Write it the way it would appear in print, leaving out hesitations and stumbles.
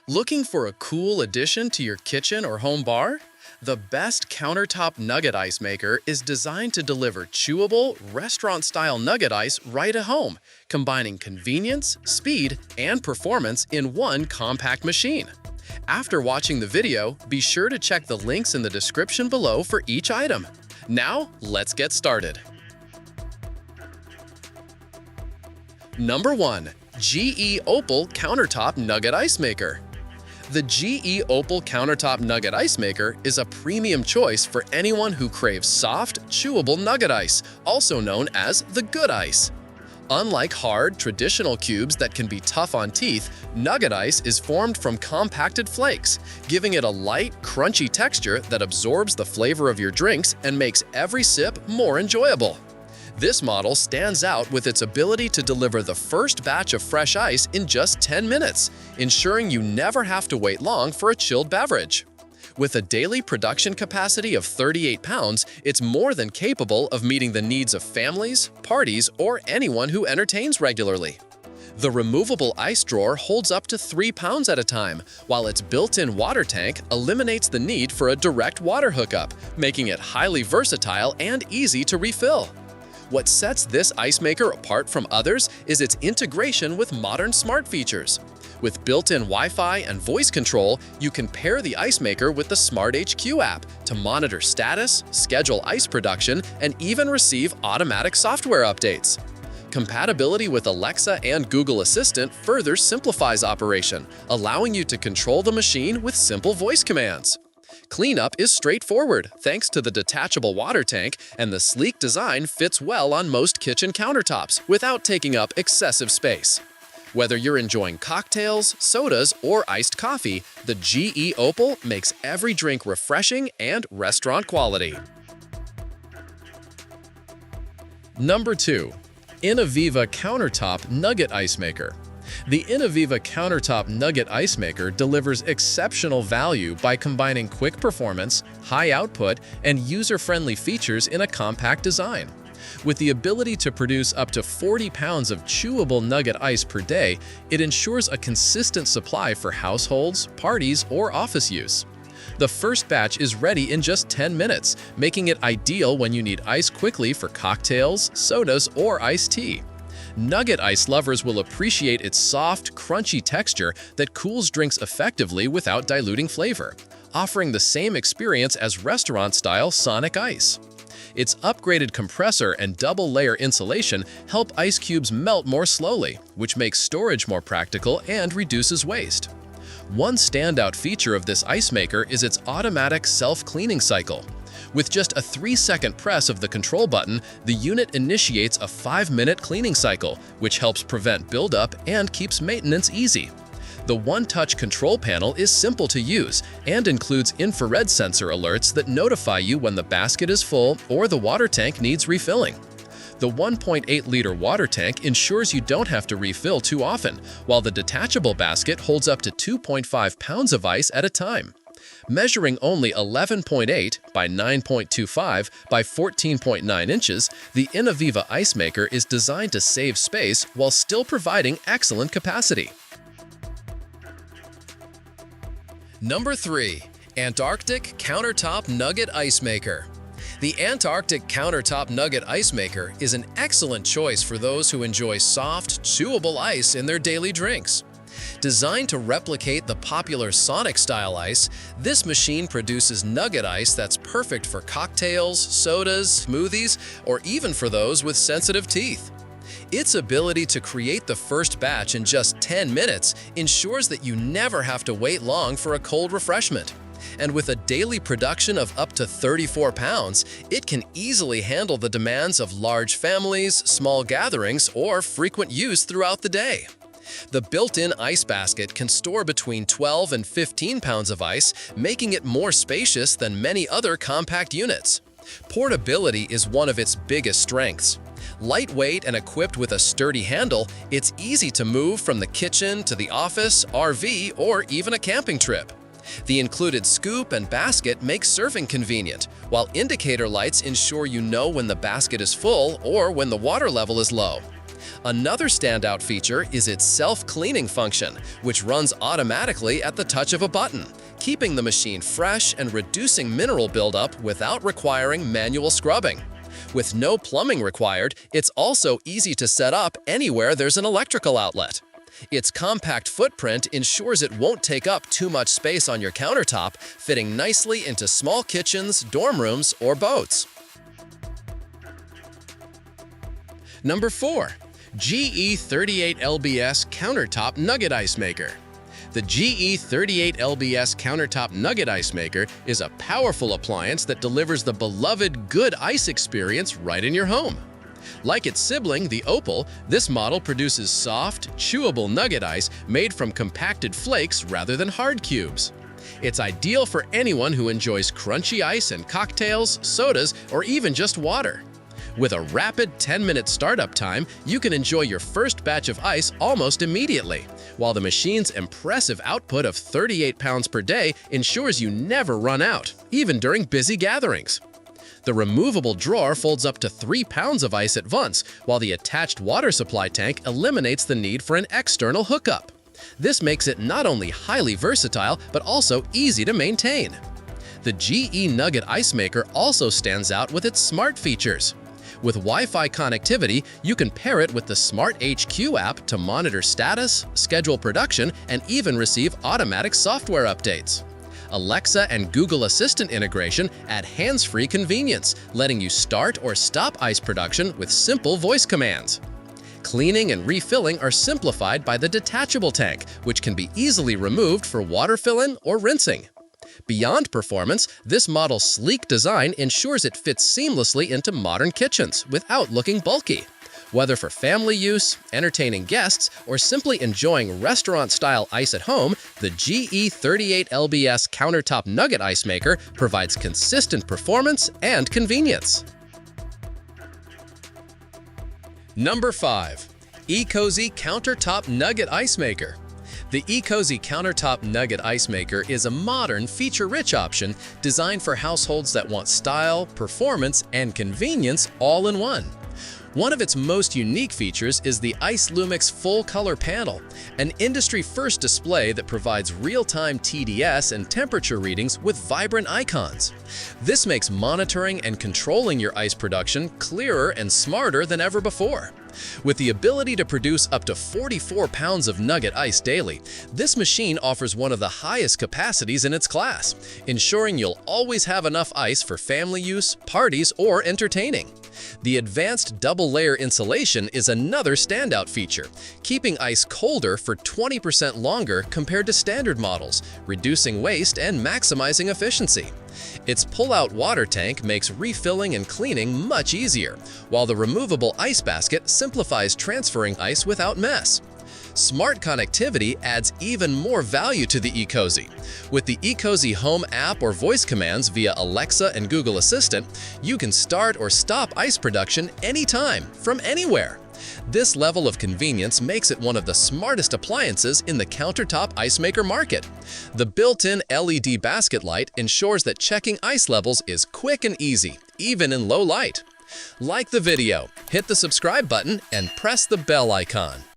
Looking for a cool addition to your kitchen or home bar? The best Countertop Nugget Ice Maker is designed to deliver chewable, restaurant-style nugget ice right at home, combining convenience, speed, and performance in one compact machine. After watching the video, be sure to check the links in the description below for each item. Now, let's get started. Number 1. GE Opal Countertop Nugget Ice Maker. The GE Opal Countertop Nugget Ice Maker is a premium choice for anyone who craves soft, chewable nugget ice, also known as the good ice. Unlike hard, traditional cubes that can be tough on teeth, nugget ice is formed from compacted flakes, giving it a light, crunchy texture that absorbs the flavor of your drinks and makes every sip more enjoyable. This model stands out with its ability to deliver the first batch of fresh ice in just 10 minutes, ensuring you never have to wait long for a chilled beverage. With a daily production capacity of 38 pounds, it's more than capable of meeting the needs of families, parties, or anyone who entertains regularly. The removable ice drawer holds up to 3 pounds at a time, while its built-in water tank eliminates the need for a direct water hookup, making it highly versatile and easy to refill. What sets this ice maker apart from others is its integration with modern smart features. With built-in Wi-Fi and voice control, you can pair the ice maker with the Smart HQ app to monitor status, schedule ice production, and even receive automatic software updates. Compatibility with Alexa and Google Assistant further simplifies operation, allowing you to control the machine with simple voice commands. Cleanup is straightforward thanks to the detachable water tank, and the sleek design fits well on most kitchen countertops without taking up excessive space. Whether you're enjoying cocktails, sodas, or iced coffee, the GE Opal makes every drink refreshing and restaurant quality. Number 2. Inoviva Countertop Nugget Ice Maker. The Inoviva Countertop Nugget Ice Maker delivers exceptional value by combining quick performance, high output, and user-friendly features in a compact design. With the ability to produce up to 40 pounds of chewable nugget ice per day, it ensures a consistent supply for households, parties, or office use. The first batch is ready in just 10 minutes, making it ideal when you need ice quickly for cocktails, sodas, or iced tea. Nugget ice lovers will appreciate its soft, crunchy texture that cools drinks effectively without diluting flavor, offering the same experience as restaurant-style Sonic Ice. Its upgraded compressor and double-layer insulation help ice cubes melt more slowly, which makes storage more practical and reduces waste. One standout feature of this ice maker is its automatic self-cleaning cycle. With just a 3-second press of the control button, the unit initiates a 5-minute cleaning cycle, which helps prevent buildup and keeps maintenance easy. The one-touch control panel is simple to use and includes infrared sensor alerts that notify you when the basket is full or the water tank needs refilling. The 1.8-liter water tank ensures you don't have to refill too often, while the detachable basket holds up to 2.5 pounds of ice at a time. Measuring only 11.8 by 9.25 by 14.9 inches, the Inoviva Ice Maker is designed to save space while still providing excellent capacity. Number 3. Antarctic Countertop Nugget Ice Maker. The Antarctic Countertop Nugget Ice Maker is an excellent choice for those who enjoy soft, chewable ice in their daily drinks. Designed to replicate the popular Sonic-style ice, this machine produces nugget ice that's perfect for cocktails, sodas, smoothies, or even for those with sensitive teeth. Its ability to create the first batch in just 10 minutes ensures that you never have to wait long for a cold refreshment. And with a daily production of up to 34 pounds, it can easily handle the demands of large families, small gatherings, or frequent use throughout the day. The built-in ice basket can store between 12 and 15 pounds of ice, making it more spacious than many other compact units. Portability is one of its biggest strengths. Lightweight and equipped with a sturdy handle, it's easy to move from the kitchen to the office, RV, or even a camping trip. The included scoop and basket make serving convenient, while indicator lights ensure you know when the basket is full or when the water level is low. Another standout feature is its self-cleaning function, which runs automatically at the touch of a button, keeping the machine fresh and reducing mineral buildup without requiring manual scrubbing. With no plumbing required, it's also easy to set up anywhere there's an electrical outlet. Its compact footprint ensures it won't take up too much space on your countertop, fitting nicely into small kitchens, dorm rooms, or boats. Number 4. GE38LBS Countertop Nugget Ice Maker. The GE38LBS Countertop Nugget Ice Maker is a powerful appliance that delivers the beloved good ice experience right in your home. Like its sibling, the Opal, this model produces soft, chewable nugget ice made from compacted flakes rather than hard cubes. It's ideal for anyone who enjoys crunchy ice in cocktails, sodas, or even just water. With a rapid 10-minute startup time, you can enjoy your first batch of ice almost immediately, while the machine's impressive output of 38 pounds per day ensures you never run out, even during busy gatherings. The removable drawer folds up to 3 pounds of ice at once, while the attached water supply tank eliminates the need for an external hookup. This makes it not only highly versatile, but also easy to maintain. The GE Nugget Ice Maker also stands out with its smart features. With Wi-Fi connectivity, you can pair it with the Smart HQ app to monitor status, schedule production, and even receive automatic software updates. Alexa and Google Assistant integration add hands-free convenience, letting you start or stop ice production with simple voice commands. Cleaning and refilling are simplified by the detachable tank, which can be easily removed for water fill-in or rinsing. Beyond performance, this model's sleek design ensures it fits seamlessly into modern kitchens without looking bulky. Whether for family use, entertaining guests, or simply enjoying restaurant-style ice at home, the GE38LBS Countertop Nugget Ice Maker provides consistent performance and convenience. Number 5. Ecozy Countertop Nugget Ice Maker. The Ecozy Countertop Nugget Ice Maker is a modern, feature-rich option designed for households that want style, performance, and convenience all in one. One of its most unique features is the Ice Lumix full-color panel, an industry-first display that provides real-time TDS and temperature readings with vibrant icons. This makes monitoring and controlling your ice production clearer and smarter than ever before. With the ability to produce up to 44 pounds of nugget ice daily, this machine offers one of the highest capacities in its class, ensuring you'll always have enough ice for family use, parties, or entertaining. The advanced double-layer insulation is another standout feature, keeping ice colder for 20% longer compared to standard models, reducing waste and maximizing efficiency. Its pull-out water tank makes refilling and cleaning much easier, while the removable ice basket simplifies transferring ice without mess. Smart connectivity adds even more value to the Ecozy. With the Ecozy Home app or voice commands via Alexa and Google Assistant, you can start or stop ice production anytime, from anywhere. This level of convenience makes it one of the smartest appliances in the countertop ice maker market. The built-in LED basket light ensures that checking ice levels is quick and easy, even in low light. Like the video, hit the subscribe button, and press the bell icon.